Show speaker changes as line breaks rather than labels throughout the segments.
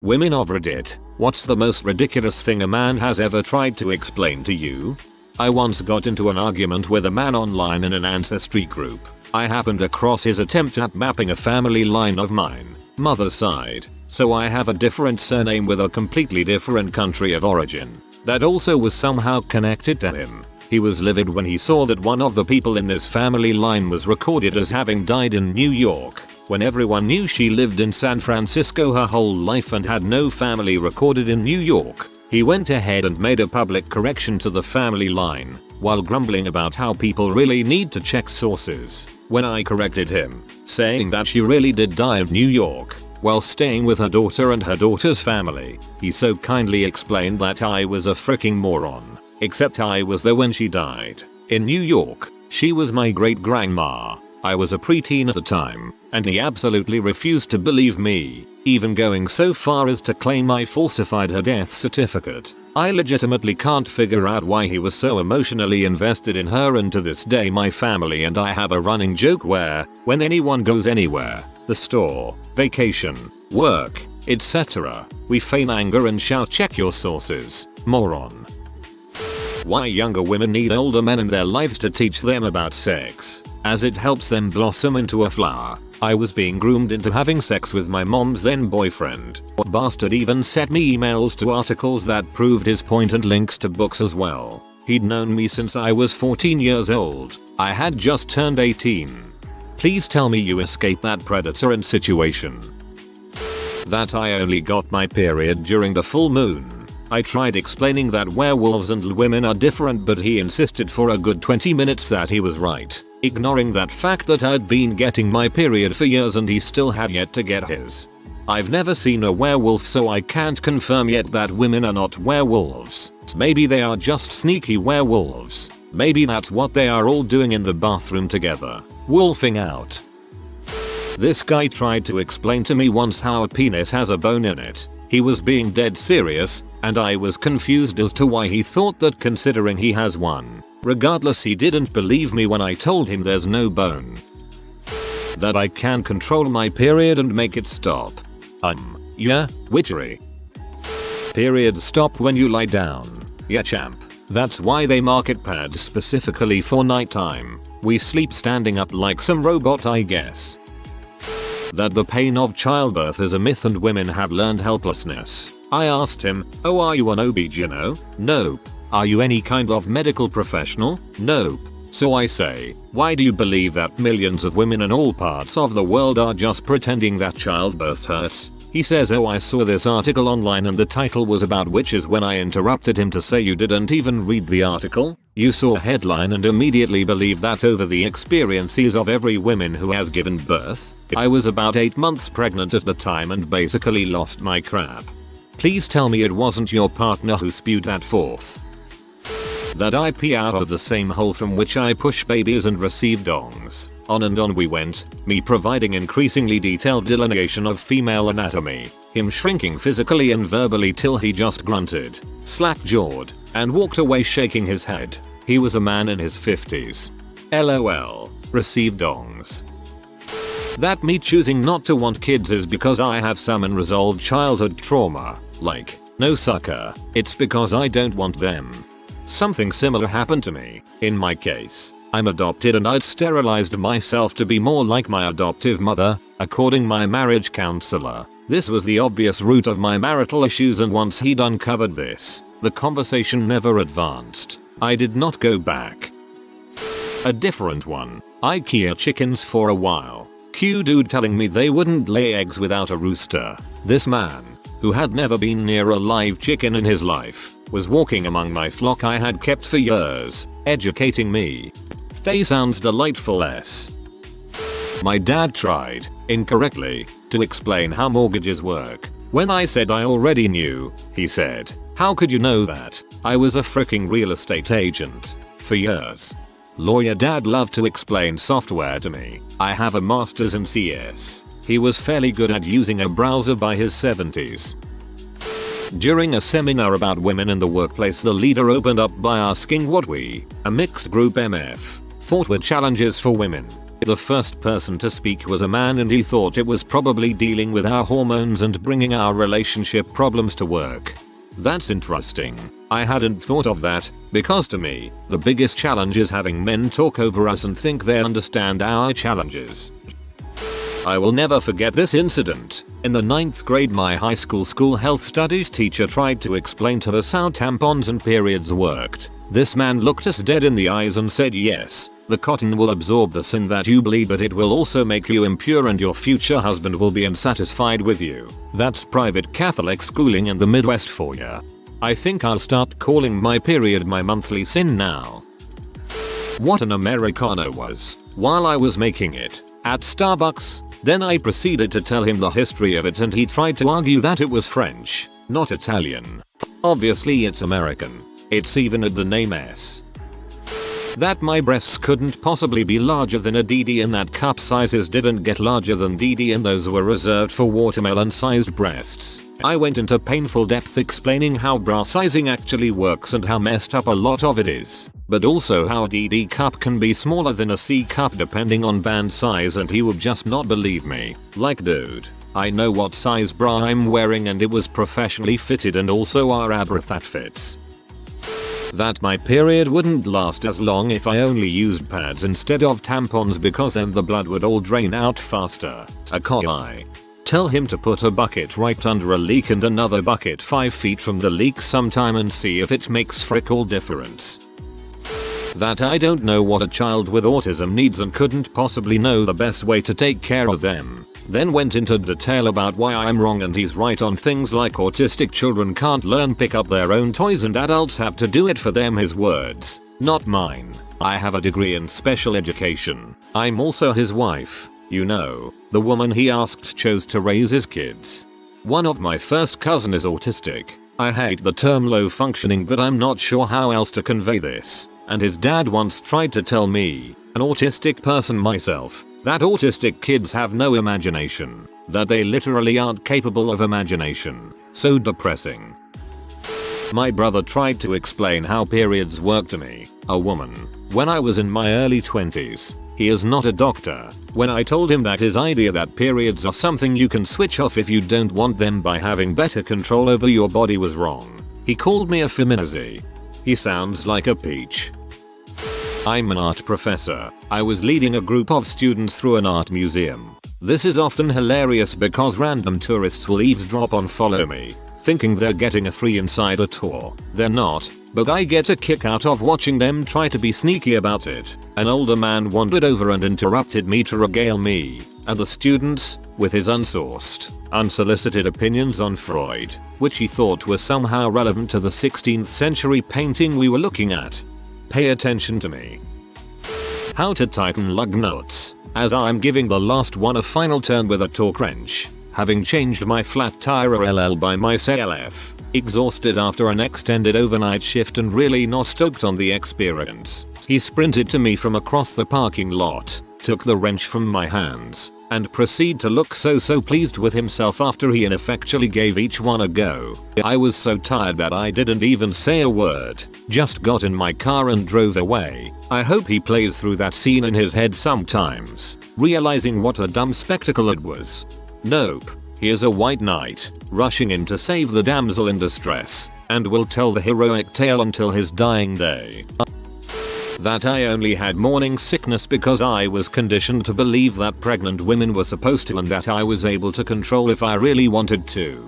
Women of Reddit, what's the most ridiculous thing a man has ever tried to explain to you? I once got into an argument with a man online in an ancestry group. I happened across his attempt at mapping a family line of mine, mother's side, so I have a different surname with a completely different country of origin. That also was somehow connected to him. He was livid when he saw that one of the people in this family line was recorded as having died in New York, when everyone knew she lived in San Francisco her whole life and had no family recorded in New York. He went ahead and made a public correction to the family line, while grumbling about how people really need to check sources. When I corrected him, saying that she really did die in New York, while staying with her daughter and her daughter's family, he so kindly explained that I was a freaking moron. Except I was there when she died. In New York, she was my great grandma. I was a preteen at the time, and he absolutely refused to believe me, even going so far as to claim I falsified her death certificate. I legitimately can't figure out why he was so emotionally invested in her, and to this day my family and I have a running joke where, when anyone goes anywhere, the store, vacation, work, etc., we feign anger and shout, "Check your sources, moron." Why younger women need older men in their lives to teach them about sex, as it helps them blossom into a flower. I was being groomed into having sex with my mom's then boyfriend. What bastard even sent me emails to articles that proved his point and links to books as well. He'd known me since I was 14 years old. I had just turned 18. Please tell me you escaped that predator and situation. That I only got my period during the full moon. I tried explaining that werewolves and women are different, but he insisted for a good 20 minutes that he was right, ignoring that fact that I'd been getting my period for years and he still had yet to get his. I've never seen a werewolf, so I can't confirm yet that women are not werewolves. Maybe they are just sneaky werewolves. Maybe that's what they are all doing in the bathroom together, wolfing out. This guy tried to explain to me once how a penis has a bone in it. He was being dead serious, and I was confused as to why he thought that, considering he has one. Regardless, he didn't believe me when I told him there's no bone. That I can control my period and make it stop. Yeah, witchery. Periods stop when you lie down. Yeah, champ. That's why they market pads specifically for nighttime. We sleep standing up like some robot, I guess. That the pain of childbirth is a myth and women have learned helplessness. I asked him, "Oh, are you an OB-GYN? Nope. Are you any kind of medical professional? Nope." So I say, why do you believe that millions of women in all parts of the world are just pretending that childbirth hurts? He says, "Oh, I saw this article online and the title was about witches." When I interrupted him to say, "You didn't even read the article? You saw a headline and immediately believed that over the experiences of every woman who has given birth?" I was about 8 months pregnant at the time and basically lost my crap. Please tell me it wasn't your partner who spewed that forth. That I pee out of the same hole from which I push babies and receive dongs. On and on we went, me providing increasingly detailed delineation of female anatomy, him shrinking physically and verbally till he just grunted, slack-jawed, and walked away shaking his head. He was a man in his 50s. LOL. Received dongs. That me choosing not to want kids is because I have some unresolved childhood trauma. Like, no sucker, it's because I don't want them. Something similar happened to me. In my case, I'm adopted and I'd sterilized myself to be more like my adoptive mother, according my marriage counselor. This was the obvious root of my marital issues, and once he'd uncovered this, the conversation never advanced. I did not go back. A different one. IKEA chickens for a while. Q dude telling me they wouldn't lay eggs without a rooster. This man, who had never been near a live chicken in his life, was walking among my flock I had kept for years, educating me. They sounds delightful. My dad tried, incorrectly, to explain how mortgages work. When I said I already knew, he said, "How could you know that? I was a freaking real estate agent for years." Lawyer dad loved to explain software to me. I have a master's in CS. He was fairly good at using a browser by his 70s. During a seminar about women in the workplace, the leader opened up by asking what we, a mixed group MF, thought were challenges for women. The first person to speak was a man and he thought it was probably dealing with our hormones and bringing our relationship problems to work. That's interesting. I hadn't thought of that, because to me, the biggest challenge is having men talk over us and think they understand our challenges. I will never forget this incident. In the 9th grade, my high school health studies teacher tried to explain to us how tampons and periods worked. This man looked us dead in the eyes and said, yes, the cotton will absorb the sin that you bleed, but it will also make you impure and your future husband will be unsatisfied with you. That's private Catholic schooling in the Midwest for ya. I think I'll start calling my period my monthly sin now. What an Americano was, while I was making it, at Starbucks. Then I proceeded to tell him the history of it and he tried to argue that it was French, not Italian. Obviously it's American. It's even at the name S. That my breasts couldn't possibly be larger than a DD and that cup sizes didn't get larger than DD and those were reserved for watermelon sized breasts. I went into painful depth explaining how bra sizing actually works and how messed up a lot of it is, but also how a DD cup can be smaller than a C cup depending on band size, and he would just not believe me. Like, dude, I know what size bra I'm wearing and it was professionally fitted and also our abra that fits. That my period wouldn't last as long if I only used pads instead of tampons because then the blood would all drain out faster. I tell him to put a bucket right under a leak and another bucket 5 feet from the leak sometime and see if it makes frick all difference. That I don't know what a child with autism needs and couldn't possibly know the best way to take care of them. Then went into detail about why I'm wrong and he's right on things like autistic children can't learn pick up their own toys and adults have to do it for them. His words, not mine. I have a degree in special education. I'm also his wife. You know, the woman he asked chose to raise his kids. One of my first cousin is autistic. I hate the term low functioning, but I'm not sure how else to convey this. And his dad once tried to tell me, an autistic person myself, that autistic kids have no imagination, that they literally aren't capable of imagination. So depressing. My brother tried to explain how periods work to me, a woman, when I was in my early 20s. He is not a doctor. When I told him that his idea that periods are something you can switch off if you don't want them by having better control over your body was wrong, he called me a feminazi. He sounds like a peach. I'm an art professor. I was leading a group of students through an art museum. This is often hilarious because random tourists will eavesdrop on Follow Me, thinking they're getting a free insider tour. They're not, but I get a kick out of watching them try to be sneaky about it. An older man wandered over and interrupted me to regale me and the students with his unsourced, unsolicited opinions on Freud, which he thought were somehow relevant to the 16th century painting we were looking at. Pay attention to me. How to tighten lug nuts, as I'm giving the last one a final turn with a torque wrench, having changed my flat tire LL by myself, exhausted after an extended overnight shift and really not stoked on the experience. He sprinted to me from across the parking lot, took the wrench from my hands, and proceeded to look so pleased with himself after he ineffectually gave each one a go. I was so tired that I didn't even say a word, just got in my car and drove away. I hope he plays through that scene in his head sometimes, realizing what a dumb spectacle it was. Nope. He is a white knight, rushing in to save the damsel in distress, and will tell the heroic tale until his dying day. That I only had morning sickness because I was conditioned to believe that pregnant women were supposed to, and that I was able to control if I really wanted to.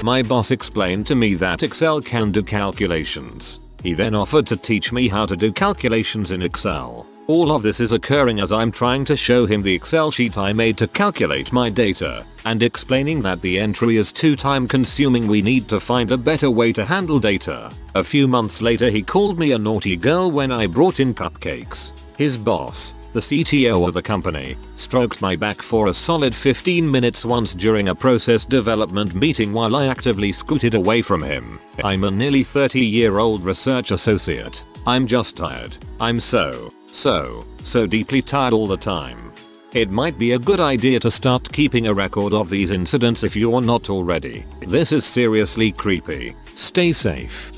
My boss explained to me that Excel can do calculations. He then offered to teach me how to do calculations in Excel. All of this is occurring as I'm trying to show him the Excel sheet I made to calculate my data, and explaining that the entry is too time consuming. We need to find a better way to handle data. A few months later he called me a naughty girl when I brought in cupcakes. His boss, the CTO of the company, stroked my back for a solid 15 minutes once during a process development meeting while I actively scooted away from him. I'm a nearly 30-year-old research associate. I'm just tired. I'm so deeply tired all the time. It might be a good idea to start keeping a record of these incidents if you're not already. This is seriously creepy. Stay safe.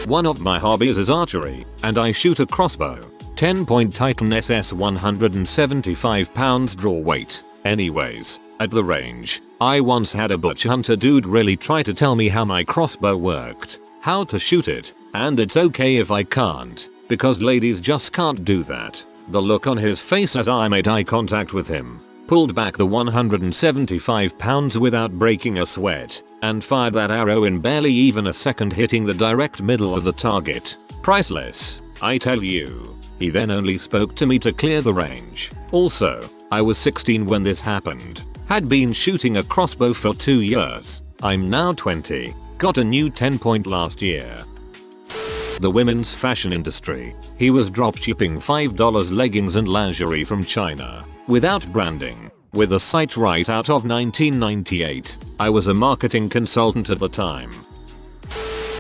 One of my hobbies is archery, and I shoot a crossbow. 10-point Titan SS 175 pounds draw weight. Anyways, at the range, I once had a butch hunter dude really try to tell me how my crossbow worked, how to shoot it, and it's okay if I can't, because ladies just can't do that. The look on his face as I made eye contact with him, pulled back the 175 pounds without breaking a sweat, and fired that arrow in barely even a second, hitting the direct middle of the target. Priceless, I tell you. He then only spoke to me to clear the range. Also, I was 16 when this happened. Had been shooting a crossbow for 2 years. I'm now 20. Got a new 10-point last year. The women's fashion industry. He was dropshipping $5 leggings and lingerie from China, without branding, with a site right out of 1998. I was a marketing consultant at the time.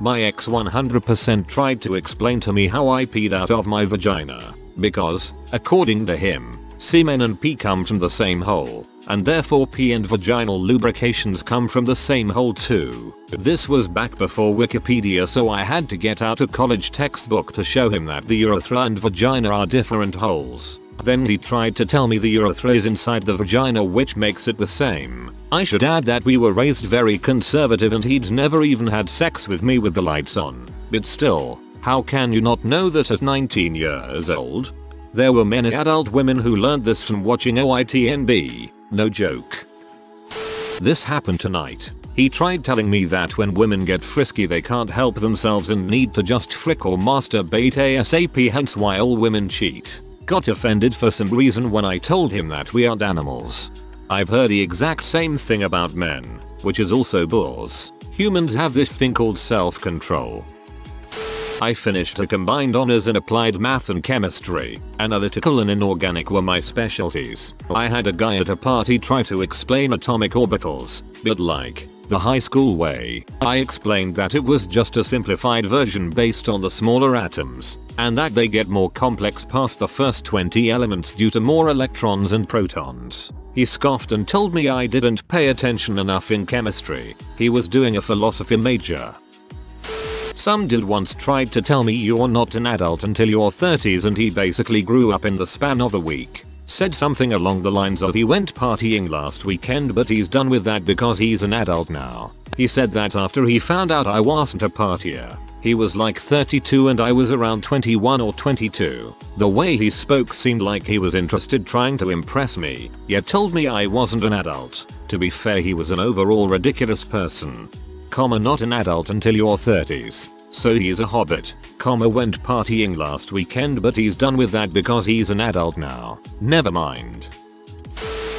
My ex 100% tried to explain to me how I peed out of my vagina, because, according to him, semen and pee come from the same hole, and therefore pee and vaginal lubrications come from the same hole too. This was back before Wikipedia, so I had to get out a college textbook to show him that the urethra and vagina are different holes. Then he tried to tell me the urethra is inside the vagina, which makes it the same. I should add that we were raised very conservative and he'd never even had sex with me with the lights on. But still, how can you not know that at 19 years old? There were many adult women who learned this from watching OITNB. No joke. This happened tonight. He tried telling me that when women get frisky they can't help themselves and need to just frick or masturbate ASAP, hence why all women cheat. Got offended for some reason when I told him that we aren't animals. I've heard the exact same thing about men, which is also bulls. Humans have this thing called self-control. I finished a combined honors in applied math and chemistry. Analytical and inorganic were my specialties. I had a guy at a party try to explain atomic orbitals, but like the high school way. I explained that it was just a simplified version based on the smaller atoms, and that they get more complex past the first 20 elements due to more electrons and protons. He scoffed and told me I didn't pay attention enough in chemistry. He was doing a philosophy major. Some dude once tried to tell me you're not an adult until your 30s, and he basically grew up in the span of a week. Said something along the lines of he went partying last weekend but he's done with that because he's an adult now. He said that after he found out I wasn't a partier. He was like 32 and I was around 21 or 22. The way he spoke seemed like he was interested, trying to impress me, yet told me I wasn't an adult. To be fair, he was an overall ridiculous person. Not an adult until your 30s. So he's a hobbit. Went partying last weekend but he's done with that because he's an adult now. Never mind.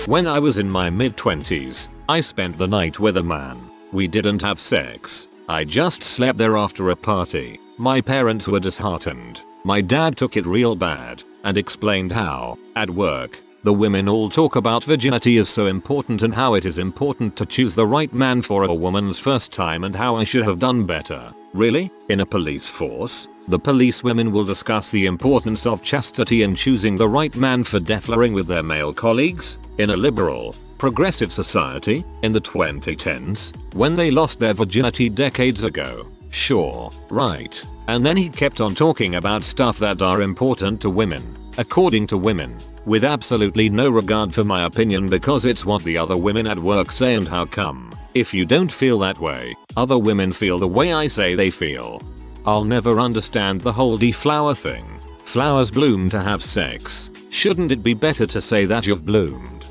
When I was in my mid-20s, I spent the night with a man. We didn't have sex. I just slept there after a party. My parents were disheartened. My dad took it real bad and explained how, at work, the women all talk about virginity is so important and how it is important to choose the right man for a woman's first time and how I should have done better. Really? In a police force? The police women will discuss the importance of chastity and choosing the right man for deferring with their male colleagues? In a liberal, progressive society? In the 2010s? When they lost their virginity decades ago? Sure, right. And then he kept on talking about stuff that are important to women, according to women, with absolutely no regard for my opinion because it's what the other women at work say. And how come, if you don't feel that way, other women feel the way I say they feel? I'll never understand the whole deflower thing. Flowers bloom to have sex. Shouldn't it be better to say that you've bloomed?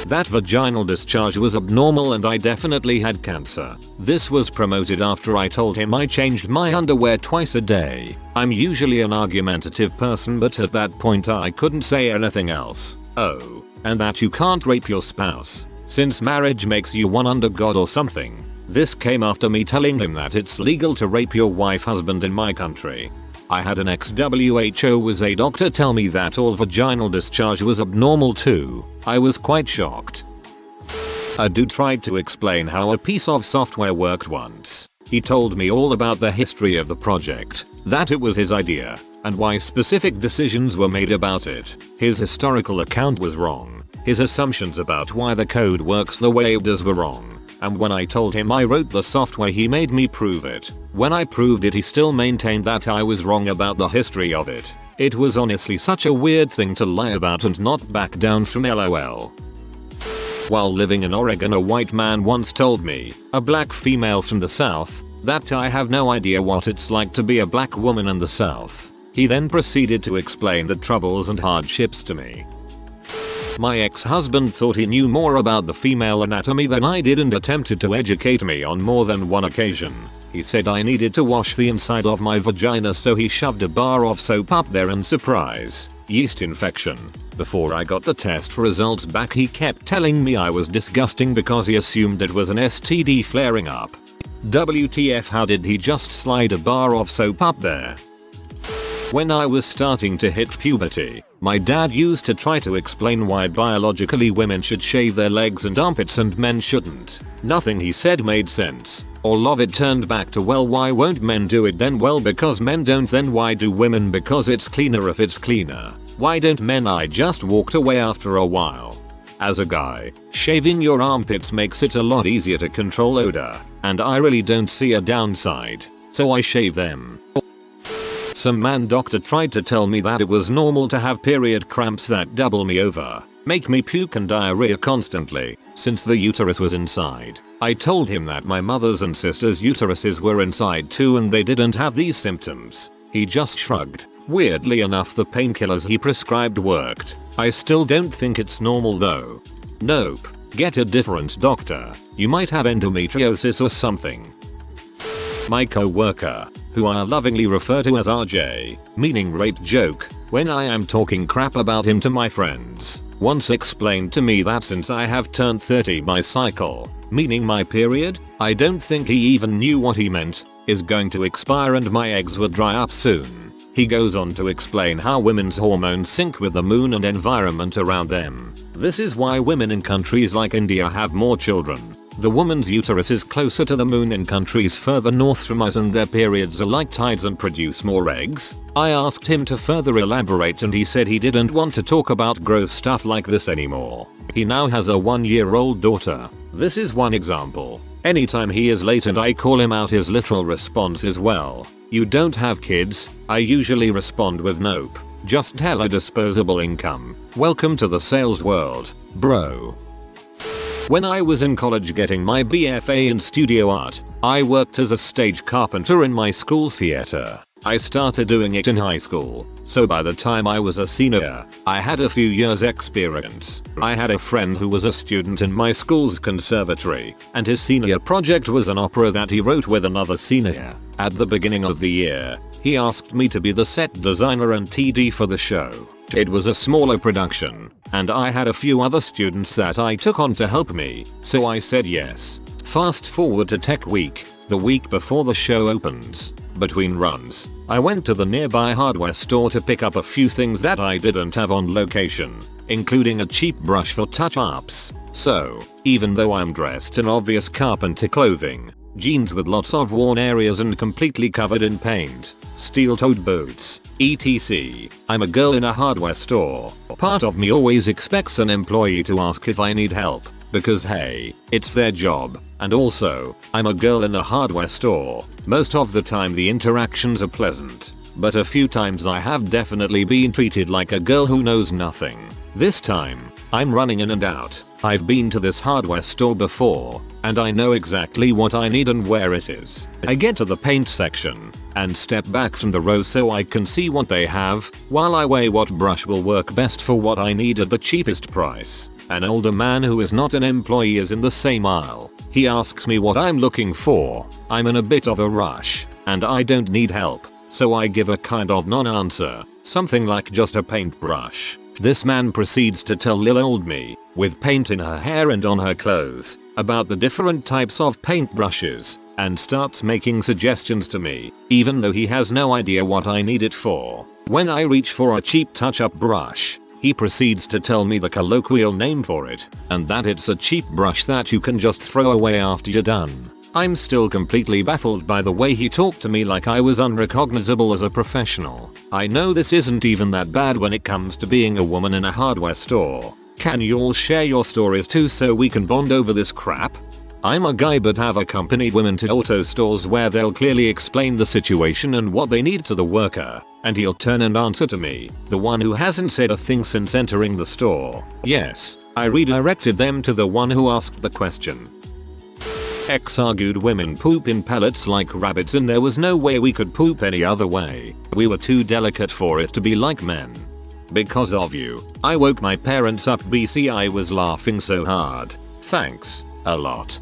That vaginal discharge was abnormal and I definitely had cancer. This was promoted after I told him I changed my underwear twice a day. I'm usually an argumentative person, but at that point I couldn't say anything else. Oh, and that you can't rape your spouse, since marriage makes you one under God or something. This came after me telling him that it's legal to rape your husband in my country. I had an ex-WHO was a doctor tell me that all vaginal discharge was abnormal too. I was quite shocked. A dude tried to explain how a piece of software worked once. He told me all about the history of the project, that it was his idea, and why specific decisions were made about it. His historical account was wrong. His assumptions about why the code works the way it does were wrong. And when I told him I wrote the software, he made me prove it. When I proved it, he still maintained that I was wrong about the history of it. It was honestly such a weird thing to lie about and not back down from, lol. While living in Oregon, a white man once told me, a black female from the South, that I have no idea what it's like to be a black woman in the South. He then proceeded to explain the troubles and hardships to me. My ex-husband thought he knew more about the female anatomy than I did and attempted to educate me on more than one occasion. He said I needed to wash the inside of my vagina, so he shoved a bar of soap up there and surprise, yeast infection. Before I got the test results back, he kept telling me I was disgusting because he assumed it was an STD flaring up. WTF, how did he just slide a bar of soap up there? When I was starting to hit puberty, my dad used to try to explain why biologically women should shave their legs and armpits and men shouldn't. Nothing he said made sense. All of it turned back to, well, why won't men do it then? Well, because men don't. Then why do women? Because it's cleaner if it's cleaner. Why don't men? I just walked away after a while. As a guy, shaving your armpits makes it a lot easier to control odor, and I really don't see a downside, so I shave them. Some man doctor tried to tell me that it was normal to have period cramps that double me over, make me puke and diarrhea constantly, since the uterus was inside. I told him that my mother's and sister's uteruses were inside too and they didn't have these symptoms. He just shrugged. Weirdly enough, the painkillers he prescribed worked. I still don't think it's normal though. Nope. Get a different doctor. You might have endometriosis or something. My co-worker, who I lovingly refer to as RJ, meaning rape joke, when I am talking crap about him to my friends, once explained to me that since I have turned 30, my cycle, meaning my period, I don't think he even knew what he meant, is going to expire and my eggs will dry up soon. He goes on to explain how women's hormones sync with the moon and environment around them. This is why women in countries like India have more children. The woman's uterus is closer to the moon in countries further north from us and their periods are like tides and produce more eggs. I asked him to further elaborate and he said he didn't want to talk about gross stuff like this anymore. He now has a 1-year-old daughter. This is one example. Anytime he is late and I call him out, his literal response is, well, you don't have kids? I usually respond with, nope. Just hella disposable income. Welcome to the sales world, bro. When I was in college getting my BFA in studio art, I worked as a stage carpenter in my school's theater. I started doing it in high school, so by the time I was a senior, I had a few years experience. I had a friend who was a student in my school's conservatory, and his senior project was an opera that he wrote with another senior. At the beginning of the year, he asked me to be the set designer and TD for the show. It was a smaller production, and I had a few other students that I took on to help me, so I said yes. Fast forward to Tech Week, the week before the show opens. Between runs, I went to the nearby hardware store to pick up a few things that I didn't have on location, including a cheap brush for touch-ups. So, even though I'm dressed in obvious carpenter clothing, jeans with lots of worn areas and completely covered in paint, steel-toed boots, etc., I'm a girl in a hardware store. Part of me always expects an employee to ask if I need help, because hey, it's their job. And also, I'm a girl in a hardware store. Most of the time the interactions are pleasant, but a few times I have definitely been treated like a girl who knows nothing. This time, I'm running in and out. I've been to this hardware store before, and I know exactly what I need and where it is. I get to the paint section, and step back from the row so I can see what they have, while I weigh what brush will work best for what I need at the cheapest price. An older man who is not an employee is in the same aisle. He asks me what I'm looking for. I'm in a bit of a rush, and I don't need help, so I give a kind of non-answer, something like just a paintbrush. This man proceeds to tell lil old me, with paint in her hair and on her clothes, about the different types of paintbrushes, and starts making suggestions to me, even though he has no idea what I need it for. When I reach for a cheap touch-up brush, he proceeds to tell me the colloquial name for it, and that it's a cheap brush that you can just throw away after you're done. I'm still completely baffled by the way he talked to me like I was unrecognizable as a professional. I know this isn't even that bad when it comes to being a woman in a hardware store. Can you all share your stories too so we can bond over this crap? I'm a guy but have accompanied women to auto stores where they'll clearly explain the situation and what they need to the worker, and he'll turn and answer to me, the one who hasn't said a thing since entering the store. Yes, I redirected them to the one who asked the question. X argued women poop in pellets like rabbits and there was no way we could poop any other way. We were too delicate for it to be like men. Because of you, I woke my parents up. BC I was laughing so hard. Thanks, a lot.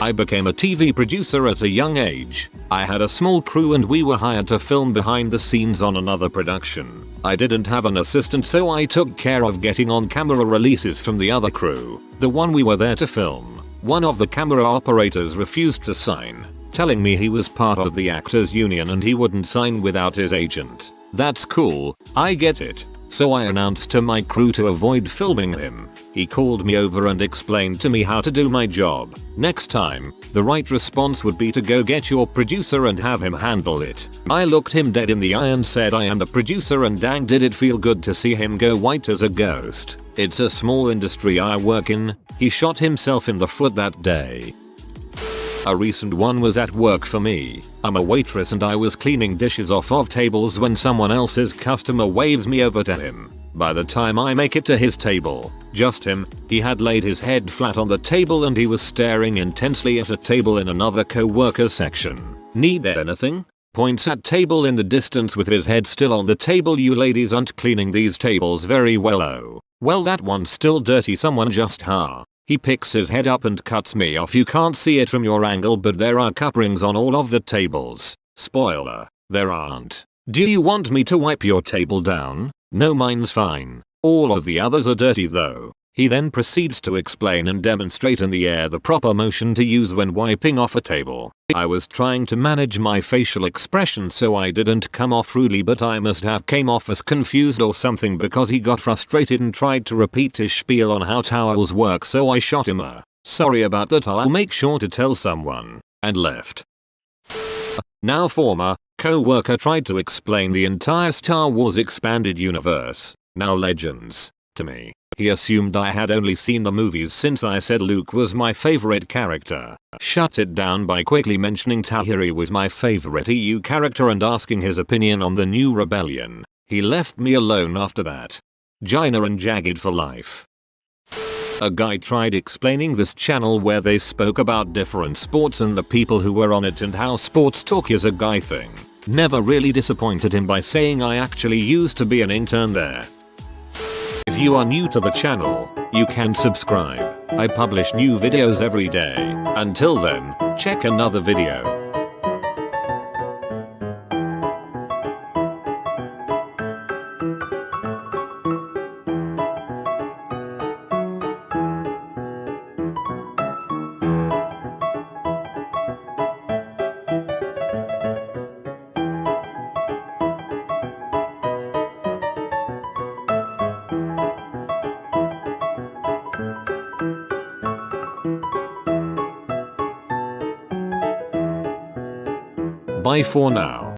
I became a TV producer at a young age. I had a small crew and we were hired to film behind the scenes on another production. I didn't have an assistant so I took care of getting on camera releases from the other crew, the one we were there to film. One of the camera operators refused to sign, telling me he was part of the actors union and he wouldn't sign without his agent. That's cool, I get it. So I announced to my crew to avoid filming him. He called me over and explained to me how to do my job. Next time, the right response would be to go get your producer and have him handle it. I looked him dead in the eye and said I am the producer and dang did it feel good to see him go white as a ghost. It's a small industry I work in. He shot himself in the foot that day. A recent one was at work for me. I'm a waitress and I was cleaning dishes off of tables when someone else's customer waves me over to him. By the time I make it to his table, just him, he had laid his head flat on the table and he was staring intensely at a table in another co-worker's section. Need anything? Points at table in the distance with his head still on the table. You ladies aren't cleaning these tables very well. Oh. Well that one's still dirty. Someone just He picks his head up and cuts me off. You can't see it from your angle but there are cup rings on all of the tables. Spoiler, there aren't. Do you want me to wipe your table down? No, mine's fine. All of the others are dirty though. He then proceeds to explain and demonstrate in the air the proper motion to use when wiping off a table. I was trying to manage my facial expression so I didn't come off rudely but I must have came off as confused or something because he got frustrated and tried to repeat his spiel on how towels work so I shot him a "Sorry about that, I'll make sure to tell someone," and left. Now former co-worker tried to explain the entire Star Wars expanded universe, now Legends, to me. He assumed I had only seen the movies since I said Luke was my favorite character. Shut it down by quickly mentioning Tahiri was my favorite EU character and asking his opinion on the new Rebellion. He left me alone after that. Gina and Jagged for life. A guy tried explaining this channel where they spoke about different sports and the people who were on it and how sports talk is a guy thing. Never really disappointed him by saying I actually used to be an intern there. If you are new to the channel, you can subscribe. I publish new videos every day. Until then, check another video. Bye for now.